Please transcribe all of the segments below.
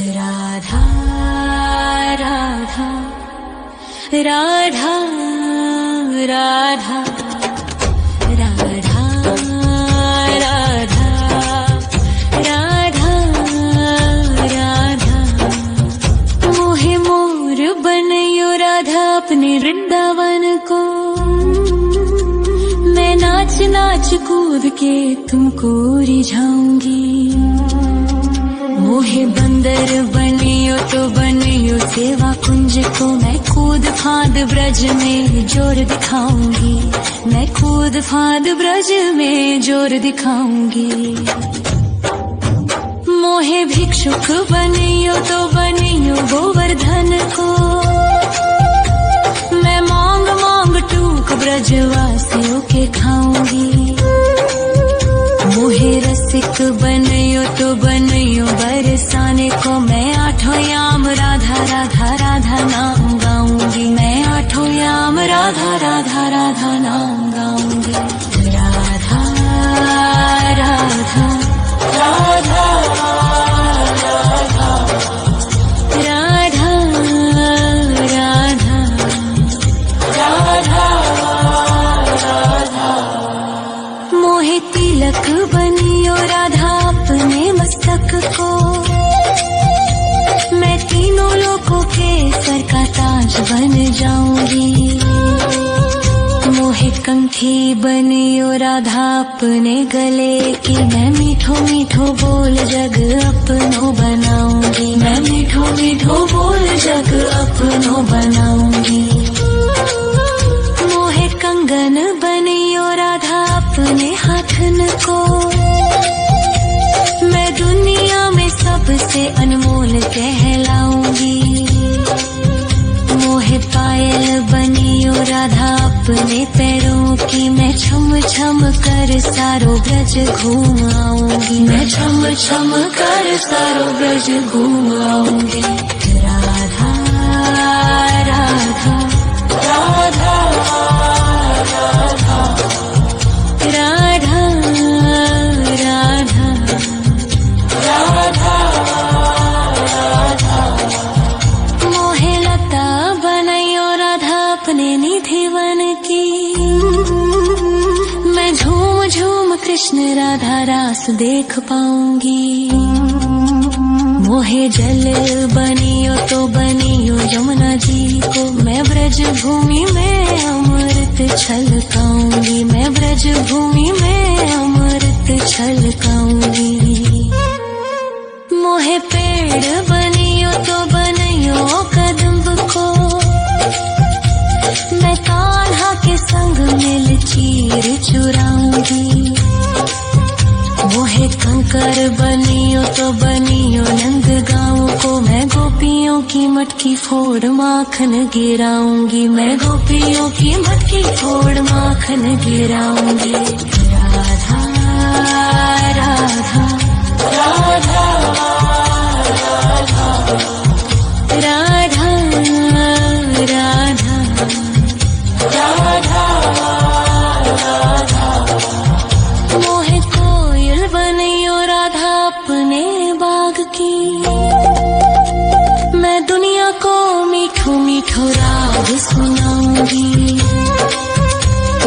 राधा राधा राधा राधा राधा राधा राधा राधा मोहे मोर बनयो राधा अपने वृंदावन को। मैं नाच नाच कूद के तुमको रिझाऊंगी। मोहे बंदर बनियो तो बनियो सेवा कुंज को। मैं कूद फांद ब्रज में जोर दिखाऊंगी। मैं कूद फांद ब्रज में जोर दिखाऊंगी। मोहे भिक्षुक बनियो तो बनियो गोवर्धन को। मैं मांग मांग टूक ब्रजवासियों के खाऊंगी। मोहे रसिक बनयो तो बनयो बरसाने को। मैं आठों याम राधा राधा राधा नाम गाऊंगी। मैं आठों याम राधा राधा राधा नाम गाऊंगी। राधा राधा राधा राधा राधा राधा राधा मोहे तिलक बनियो राधा अपने मस्तक को। मैं तीनों लोगों के सर का ताज बन जाऊंगी। मोहे कंठी बनियो राधा अपने गले की। मैं मीठो मीठो बोल जग अपनो बनाऊंगी। मैं मीठो मीठो बोल जग अपनो बनाऊंगी। मोहे कंगन बनियो राधा अपने हाथन को। मैं दुनिया में सबसे अनमोल कहलाऊंगी। मोहे पायल बनियो राधा अपने पैरों की। मैं छम छम कर सारो ब्रज घूम आऊंगी। मैं छम छम कर सारो ब्रज घूम आऊंगी। राधा राधा राधा राधा राधा राधा राधा राधा मोहे लता बनयो राधा अपने निधिवन की। मैं झूम झूम कृष्ण राधा रास देख पाऊंगी। मोहे जल बनियो तो बनियो यमुना जी को। मैं ब्रज भूमि में अमृत छलकाऊंगी। मैं ब्रज भूमि में अमृत छलकाऊंगी। मोहे पेड़ बनियो तो बनियो कदम्ब को। मैं कान्हा के संग मिल चीर चुराऊंगी। मोहे कंकर बनियो तो बनियो नंद गाँव को। मैं गोपियों की मटकी फोड़ माखन गिराऊंगी। मैं गोपियों की मटकी फोड़ माखन गिराऊंगी। राधा राधा राधा राधा राधा राधा राधा मोहे कोयल बनियो राधा अपने बाग की। मैं दुनिया को मीठो मीठो राग सुनाऊंगी।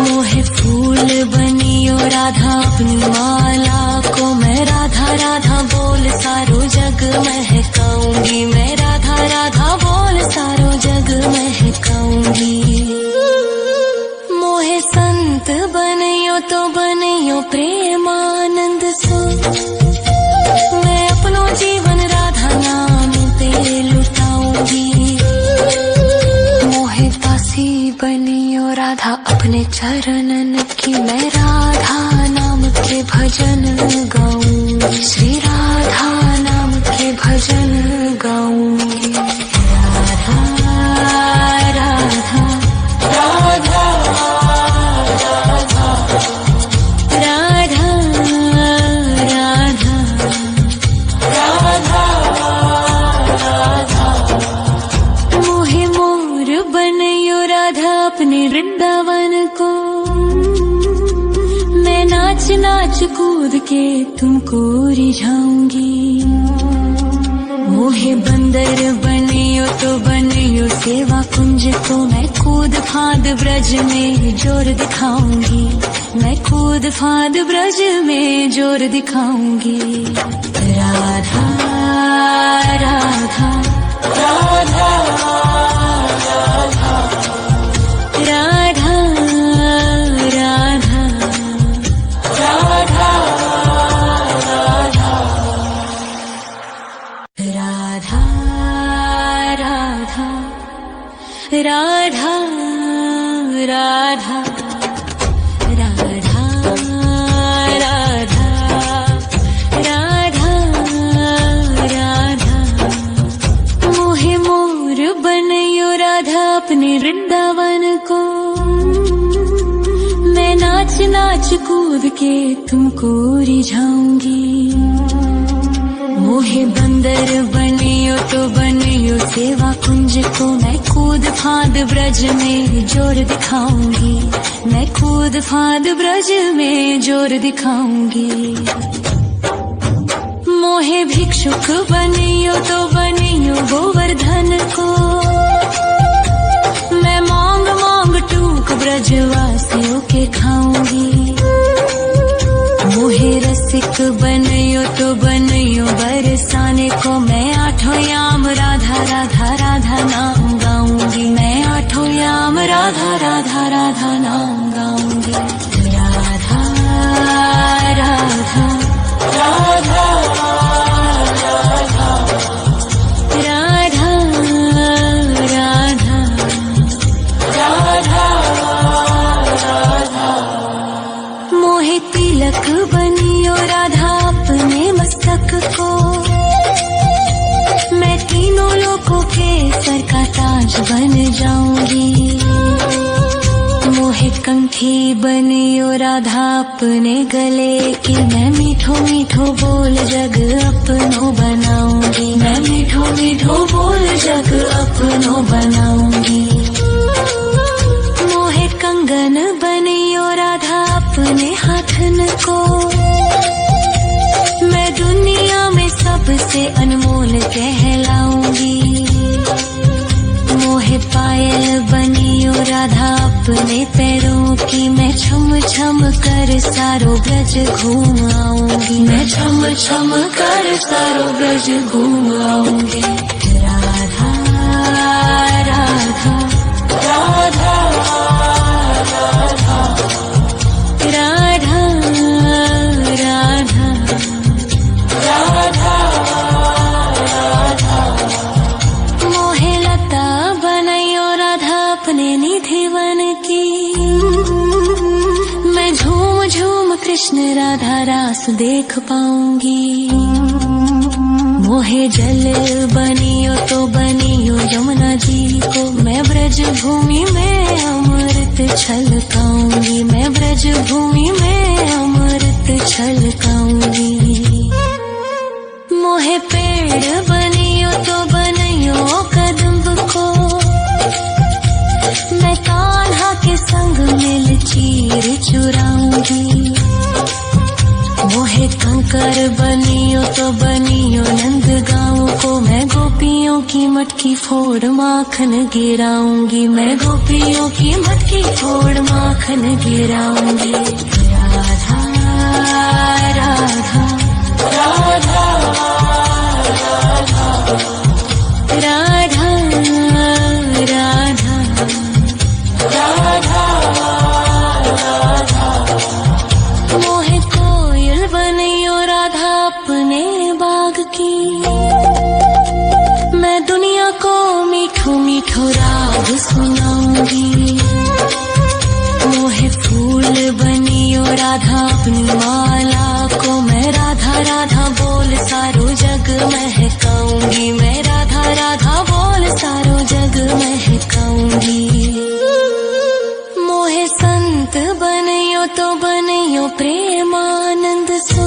मोहे फूल बनियो राधा अपनी माला को। मैं राधा राधा बोल सारो जग महकाऊंगी। मैं राधा राधा बोल सारो जग महकाऊंगी। मोहे संत बनियो तो बनियो प्रेमानंद सो। मैं अपनो जीवन राधा नाम पे लुटाऊंगी। मोहे दासी बनियो राधा अपने चरणन की। मैं राधा नाम के भजन गाऊंगी। श्री राधा नाम के भजन गाऊंगी। राधा राधा राधा राधा राधा राधा राधा मोहे मोर बनयो राधा अपने वृंदावन को। मैं नाच नाच कूद के तुमको रिझाऊंगी। मोहे मोहे बंदर बनियो तो बनियो सेवा कुंज को मैं कूद फांद ब्रज में जोर दिखाऊंगी, मैं कूद फांद ब्रज में जोर दिखाऊंगी। राधा राधा राधा राधा राधा राधा राधा राधा राधा राधा राधा राधा राधा राधा मोहे मोर बनयो राधा अपने वृंदावन को, मैं नाच नाच कूद के तुमको रिझाऊंगी। मोहे बंदर बनियो तो बनियो सेवा कुंज को मैं कूद फांद ब्रज में जोर दिखाऊंगी, मैं कूद फांद ब्रज में जोर दिखाऊंगी। मोहे भिक्षुक बनियो तो बनियो गोवर्धन को, मैं मांग मांग टूक ब्रजवासियों के खाऊंगी। मोहे रसिक बनियो तो बनियो बरसाने को, मैं आठों याम राधा राधा राधा नाम गाऊंगी, मैं आठों याम राधा राधा राधा नाम गाऊंगी। राधा राधा राधा राधा राधा राधा राधा मोहे तिलक बनियो राधा अपने मस्तक को, मैं तीनों लोगों के सर का ताज बन जाऊंगी। मोहे कंठी बनियो राधा अपने गले की, मैं मीठो मीठो बोल जग अपनो बनाऊंगी, मैं मीठो मीठो बोल जग अपनो बनाऊंगी। मोहे कंगन बनियो राधा अपने हाथन को, मैं दुनिया में सबसे अनमोल कहलाऊंगी। मोहे पायल बनियो राधा अपने पैरों की, मैं छम छम कर सारो ब्रज घूम आऊंगी, मैं छम छम कर सारो ब्रज घूम आऊंगी। राधा राधा राधा राधा राधा राधा राधा राधा मोहे लता बनयो राधा अपने निधि वन की, मैं झूम झूम कृष्ण राधा रास देख पाऊंगी। मोहे जल बनियो तो बनियो यमुना जी को, मैं ब्रज भूमि में अमृत छलकाऊंगी, मैं ब्रज भूमि में अमृत छलकाऊंगी। मोहे पेड़ बनियो तो बनियो कदम्ब को, मैं कान्हा के संग मिल चीर चुराऊंगी। मोहे कंकर बनियो तो बनियो नंद गाँव को, मैं गोपियों की मटकी फोड़ माखन गिराऊंगी, मैं गोपियों की मटकी फोड़ माखन गिराऊंगी। राधा राधा राधा राधा राधा राधा राधा मोहे कोयल बनियो राधा अपने बाग की, मैं दुनिया को मीठो मीठो राग सुनाऊंगी। मोहे फूल बनियो राधा अपनी माला को, मैं राधा राधा बोल सारो जग महकाऊंगी, मैं राधा राधा बोल सारो जग महकाऊंगी। मोहे संत बनियो तो बनियो प्रेमानंद सो,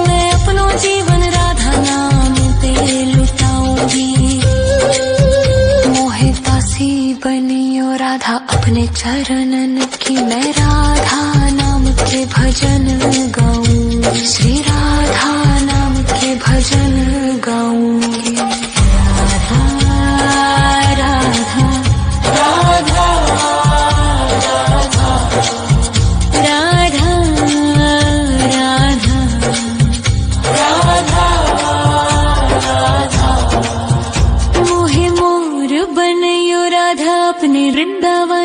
मैं अपनो जीवन राधा नाम पे लुटाऊंगी। मोहे दासी बनियो राधा अपने चरणन की, मैं राधा नाम के भजन गाऊं, श्री राधा नाम के भजन गाऊं। अपने वृंदावन